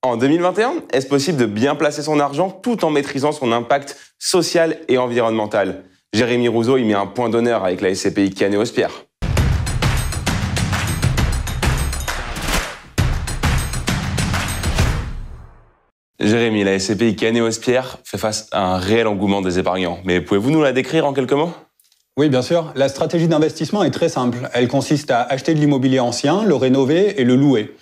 En 2021, est-ce possible de bien placer son argent tout en maîtrisant son impact social et environnemental? Jérémy Rouzeau y met un point d'honneur avec la SCPI Canéos-Pierre. Jérémy, la SCPI Canéos-Pierre fait face à un réel engouement des épargnants. Mais pouvez-vous nous la décrire en quelques mots? Oui, bien sûr. La stratégie d'investissement est très simple. Elle consiste à acheter de l'immobilier ancien, le rénover et le louer.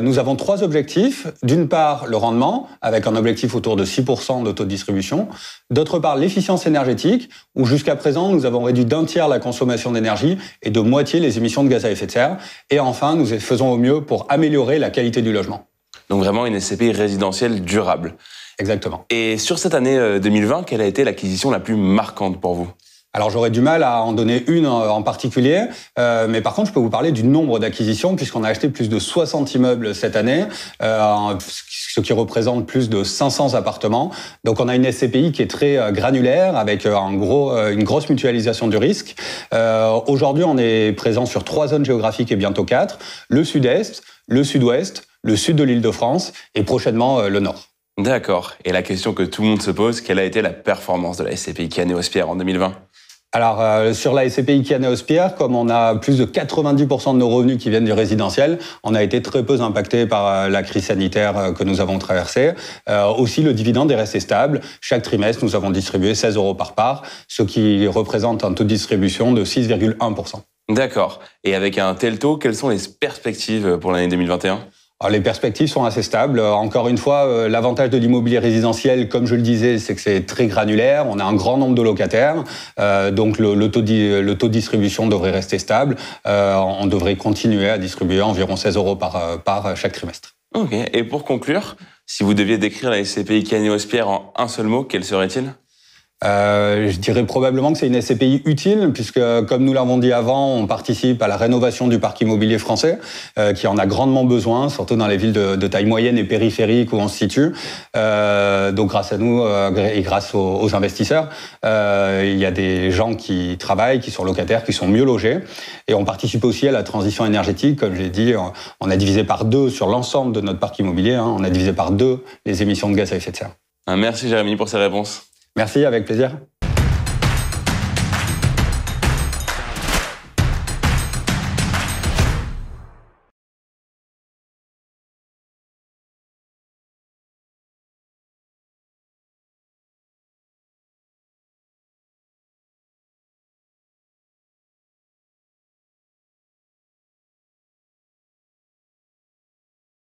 Nous avons 3 objectifs. D'une part, le rendement, avec un objectif autour de 6% de taux de distribution. D'autre part, l'efficience énergétique, où jusqu'à présent, nous avons réduit d'1 tiers la consommation d'énergie et de moitié les émissions de gaz à effet de serre. Et enfin, nous faisons au mieux pour améliorer la qualité du logement. Donc vraiment une SCPI résidentielle durable. Exactement. Et sur cette année 2020, quelle a été l'acquisition la plus marquante pour vous? Alors j'aurais du mal à en donner une en particulier, mais par contre je peux vous parler du nombre d'acquisitions puisqu'on a acheté plus de 60 immeubles cette année, ce qui représente plus de 500 appartements. Donc on a une SCPI qui est très granulaire avec une grosse mutualisation du risque. Aujourd'hui on est présent sur 3 zones géographiques et bientôt 4, le sud-est, le sud-ouest, le sud de l'Île-de-France et prochainement le nord. D'accord. Et la question que tout le monde se pose, quelle a été la performance de la SCPI Canéos-Pierre en 2020? Alors, sur la SCPI Canéos-Pierre, comme on a plus de 90% de nos revenus qui viennent du résidentiel, on a été très peu impacté par la crise sanitaire que nous avons traversée. Aussi, le dividende est resté stable. Chaque trimestre, nous avons distribué 16 € par part, ce qui représente un taux de distribution de 6,1%. D'accord. Et avec un tel taux, quelles sont les perspectives pour l'année 2021? Alors, les perspectives sont assez stables. Encore une fois, l'avantage de l'immobilier résidentiel, comme je le disais, c'est que c'est très granulaire. On a un grand nombre de locataires, donc le taux de distribution devrait rester stable. On devrait continuer à distribuer environ 16 € par chaque trimestre. Ok. Et pour conclure, si vous deviez décrire la SCPI Canéos-Pierre en un seul mot, quel serait-il? Je dirais probablement que c'est une SCPI utile, puisque, comme nous l'avons dit avant, on participe à la rénovation du parc immobilier français, qui en a grandement besoin, surtout dans les villes de taille moyenne et périphérique où on se situe. Donc, grâce à nous et grâce aux investisseurs, il y a des gens qui travaillent, qui sont locataires, qui sont mieux logés. Et on participe aussi à la transition énergétique. Comme j'ai dit, on a divisé par 2 sur l'ensemble de notre parc immobilier. On a divisé par 2 les émissions de gaz à effet de serre. Merci Jérémy pour ces réponses. Merci, avec plaisir.